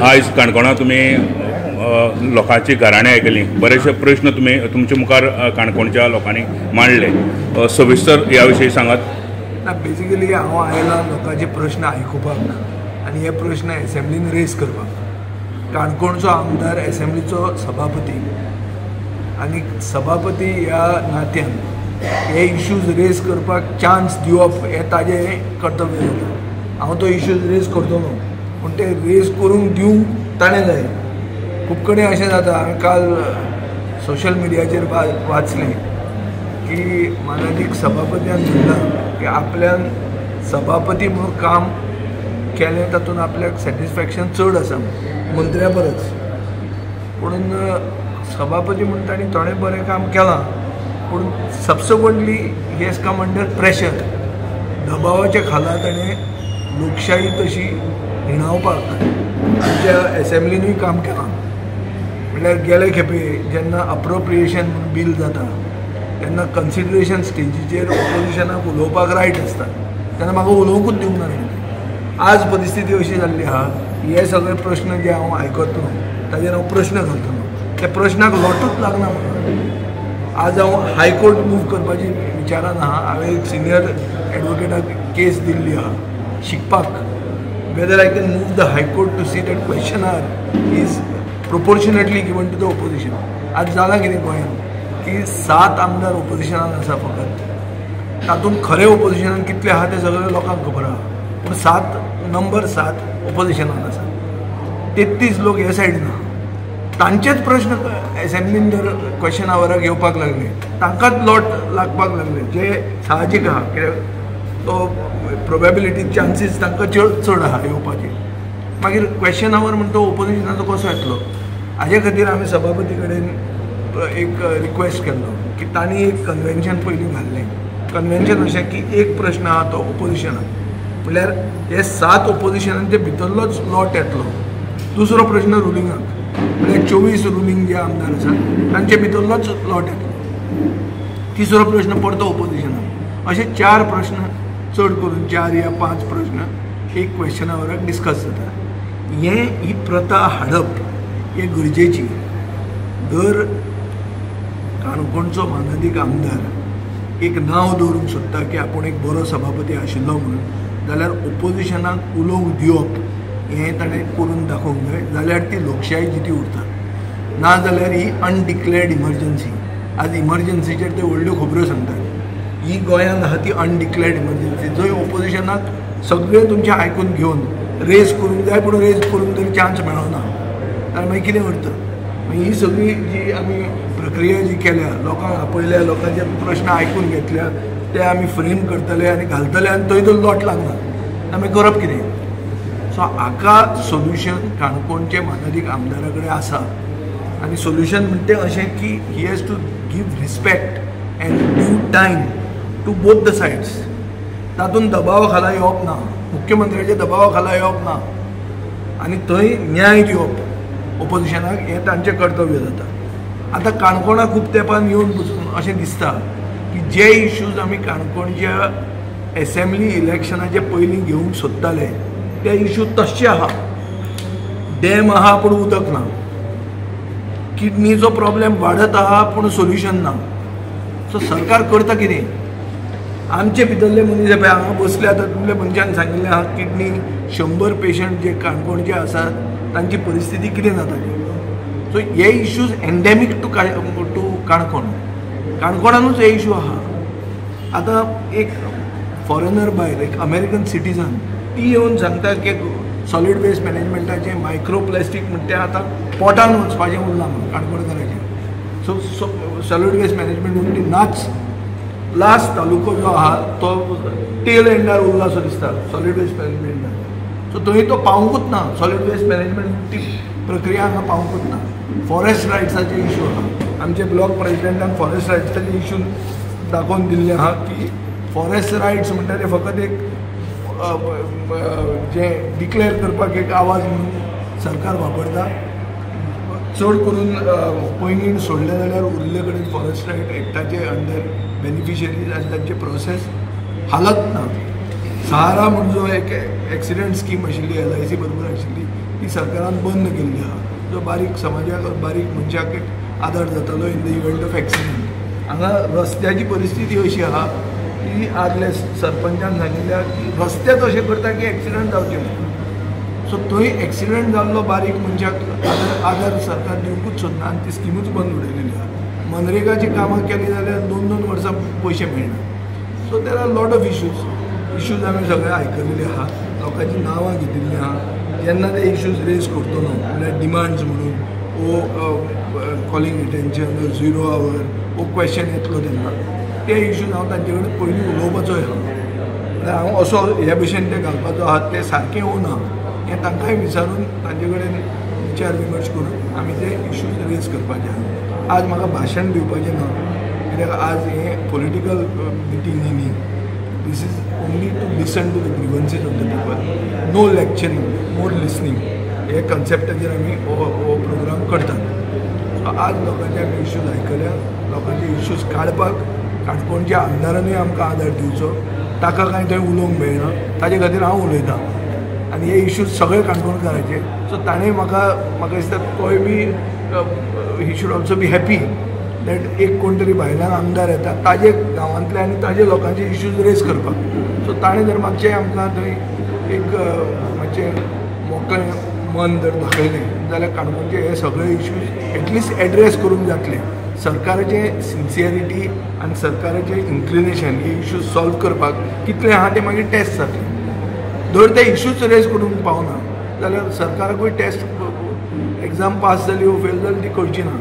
आज काणकोणा तुमी लोकांची घराणी आयकली, बरेचशे प्रश्न तुमी तुमचे मुखार काणकोणच्या लोकांनी मांडले. सविस्तर ह्या विशयी सांगात. बेसिकली हांव आयला लोकांचे प्रश्न आयकुपाक आनी हे प्रश्न एसेंब्लीन रेज करपाक. काणकोणचो आमदार एसेंब्लीचो सभापती आनी सभापती ह्या नात्यान हे इश्यूज रेज करपाक चान्स दिवप हे ताजें कर्तव्य जाता. हांव तो इश्यूज रेज करतलो, पूण ते रेज करूंक दिवंक ताणें जाय. खूब कडेन अशें जाता, हांवें काल सोशल मिडियाचेर वाचलें की माननीय सभापतीन म्हणलां की आपल्यान सभापती म्हणून काम केलें तातूंत आपल्याक सॅटिस्फॅक्शन चड आसा मंत्र्या परस. पूण सभापती म्हणून ताणें थोडें बरें काम केलां, पूण subsequently he has come under pressure. दबावाच्या खाला ताणें लोकशाही तशी हिणावपाक आमच्या एसेंब्लीनूय काम केलां. म्हणल्यार गेले खेपे जेन्ना अप्रोप्रिएशन म्हणून बील जाता तेन्ना कन्सिडरेशन स्टेजीचेर ऑपोजिशनाक उलोवपाक रायट आसता, तेन्ना म्हाका उलोवंकूच दिवंक ना. आज परिस्थिती अशी जाल्ली आहा, हे सगळे प्रश्न जे हांव आयकतलो ताजेर हांव प्रश्न घालतलो, त्या प्रश्नाक लोटूच लागना म्हाका. आज हांव हायकोर्ट मूव करपाची विचारान आहा. हांवें एक सिनियर एडवोकेटाक केस दिल्ली आहा शिकपाक, whether I can move the high court to see that question hour is proportionately given to the opposition. आज जालां कितें गोंयांत की 7 आमदार ओपोजिशनान आसा फकत. तातूंत खरें ओपोजिशनान कितले आहा ते सगळे लोकांक खबर आहा, पूण नंबर 7 ओपोजिशनान आसा. 33 लोक हे सायडीन आहा. तांचेच प्रश्न एसेंब्लीन जर क्वेश्चन आवराक येवपाक लागले, तांकांच लोट लागपाक लागले, जे साहजीक आहा. कित्याक तो प्रोबेबिलिटी चान्सीस तांकां चड आहा येवपाची. मागीर क्वेश्चन आवर म्हणटा तो ओपोजिशनाचो कसो येतलो. हाजे खातीर आमी सभापती कडेन एक रिक्वेस्ट केल्लो की तांणी एक कन्वेन्शन पयलीं घाल्लें. कन्वेन्शन अशें की एक प्रश्न आहा तो ओपोजिशनाक, म्हणल्यार हे 7 ओपोजिशनाचे भितरलोच लॉट येतलो. दुसरो प्रश्न रुलिंगाक, म्हणल्यार 24 रुलींग जे आमदार आसात तांचे भितरलोच लॉट येतलो. तिसरो प्रश्न परतो ओपोजिशनाक. अशे 4 प्रश्न, चड करून 4 या 5 प्रश्न एक क्वेश्चन आवराक डिस्कस जाता. ही प्रथा हाडप हे गरजेची. दर काणकोणचो माननीय आमदार एक नांव दवरूंक सोदता की आपूण एक बरो सभापती आशिल्लो म्हणून, जाल्यार ओपोजिशनाक उलोवंक दिवप हें ताणें करून दाखोवंक जाय. जाल्यार ती लोकशाय जिती उरता. ना जाल्यार ही अनडिक्लेअर्ड इमर्जन्सी. आज इमर्जन्सीचेर ते व्हडल्यो खबरो सांगतात. ही गोंयांत आहा ती अनडिक्लेअर्ड इमर्जन्सी, जंय ओपोजिशनाक सगळें तुमचें आयकून घेवन रेज करूंक जाय, पूण रेज करूंक तरी चान्स मेळना. जाल्यार मागीर कितें उरता. ही सगळी जी आमी प्रक्रिया जी केल्या, लोकांक आपयल्या, लोकांचे प्रश्न आयकून घेतल्या, ते आमी फ्रेम करतले आनी घालतले आनी थंय तो लोट लागना. आमी करप कितें. सो हाका सोल्युशन काणकोणचे माननीय आमदारा कडेन आसा. आनी सोल्युशन म्हणटे अशें की he has to give respect and due time to both the sides. तातूंत दबावा खाला येवप ना, मुख्यमंत्र्याच्या दबावा खाला येवप ना, आनी थंय न्याय दिवप ओपोजिशनाक हें तांचें कर्तव्य जाता. आतां काणकोणा खूब तेंपान येवन बसून अशें दिसता की जे इश्यूज आमी काणकोणच्या एसेंब्ली इलेक्शनाचे पयलीं घेवंक सोदताले ते इश्यू तशचे आहा. डॅम आहा पूण उदक ना. किडनीचो प्रॉब्लेम वाडत आहा पूण सोल्युशन ना. सो सरकार करता कितें. आमचे भितरले मनीस पळय हांगा बसले, आतां तुमच्या मनशान सांगिल्लें आहा किडनी 100 पेशंट जे काणकोणचे आसात तांची परिस्थिती कितें जाताली. सो हे इश्यूज एंडेमीक टू काणकोण. काणकोणानूच हे इश्यू आहा. आतां एक फॉरेनर भायर, एक अमेरिकन सिटीजन, ती येवन सांगता की सॉलीड वेस्ट मॅनेजमेंटाचे मायक्रो प्लास्टीक म्हणटा आतां पोटान वचपाचें उरलां काणकोणकाराचें. सो सॉलीड वेस्ट मॅनेजमेंट म्हणटा ती नाच. लास्ट तालुको जो आहा तो टेल एंडार उरला असो दिसता सॉलीड वेस्ट मॅनेजमेंटान. सो थंय तो पावूंकूच ना. सॉलीड वेस्ट मॅनेजमेंट ती प्रक्रिया हांगा पावूंकूच ना. फॉरेस्ट रायट्साचे इश्यू आहा. आमचे ब्लॉक प्रेसिडेंटान फॉरेस्ट रायट्साचे इश्यू दाखोवन दिल्ले आहा की फॉरेस्ट रायट्स म्हणटा ते फकत एक जे डिक्लेअर करपाक एक आवाज म्हणून सरकार वापरता. चड करून पयलीं सोडले जाल्यार उरले कडेन फॉरेस्ट रायट एक्टाचे अंडर बेनिफिशरीज आनी तांचे प्रोसेस हालत ना. सहारा म्हणून जो एक एक्सिडेंट स्कीम आशिल्ली LIC बरोबर आशिल्ली ती सरकारान बंद केल्ली आहा, जो बारीक समाजाक बारीक मनशाक एक आदार जातालो in the event of accident. हांगा रस्त्याची परिस्थिती अशी आहा की आदले सरपंचान सांगिल्ल्या की रस्ते अशें करता की एक्सिडंट जावचे ना. सो थंय एक्सिडंट जाल्लो बारीक मनशाक आदार सरकार दिवंकूच सोदना आनी ती स्किमूच बंद उडयलेली आहा. मनरेगाची कामां केली जाल्यार 2-2 वर्सां पयशे मेळना. So there are lot of issues आमी सगळे आयकलेले आहा, लोकांची नांवां घेतिल्लीं आहा. जेन्ना ते इश्यूज रेज करतलो म्हणल्यार डिमांड्स म्हणून कॉलिंग अटेन्शन 0 आवर क्वेश्चन येतलो तेन्ना ते इश्यूज हांव तांचे कडेन पयलीं उलोवपाचोय आहा. म्हळ्यार हांव असो हे भशेन ते घालपाचो आहा ते सारकें उना हें तांकांय विचारून तांचे कडेन विचार विमर्श करून आमी ते इश्यूज रेज करपाचे आहा. आज म्हाका भाशण दिवपाचें ना, कित्याक आज हें पॉलिटिकल मिटींग न्ही. This is only to listen to the grievances of the people. No lecturing, more listening. हे कन्सेप्टाचेर आमी हो प्रोग्राम करतात. आज लोकांचे आमी इश्यूज आयकल्या, लोकांचे इश्यूज काडपाक काणकोणच्या आमदारांनी आमकां आदार दिवचो. ताका कांय थंय उलोवंक मेळना, ताजे खातीर हांव उलयतां. आनी हे इश्यूज सगळे काणकोणकाराचे. सो ताणें म्हाका दिसता तोय बी he should also be happy that एक कोण तरी भायल्यान आमदार येता ताजे गांवांतले आनी ताजे लोकांचे इश्यूज रेज करपाक. सो ताणें जर मातशें आमकां थंय एक मातशें मोकळें मन जर दाखयलें जाल्यार काणकोणचे हे सगळे इश्यूज एटलिस्ट एड्रेस करूंक जातले. सरकाराचें सिन्सियरिटी आनी सरकाराचें इन्क्लिनेशन हे इश्यूज सॉल्व करपाक कितलें आहा तें मागीर टेस्ट जातलें. जर ते इश्यूज रेज करूंक पावना जाल्यार सरकाराकूय टेस्ट एग्जाम पास जाली वो फेल जाली ती कळची ना.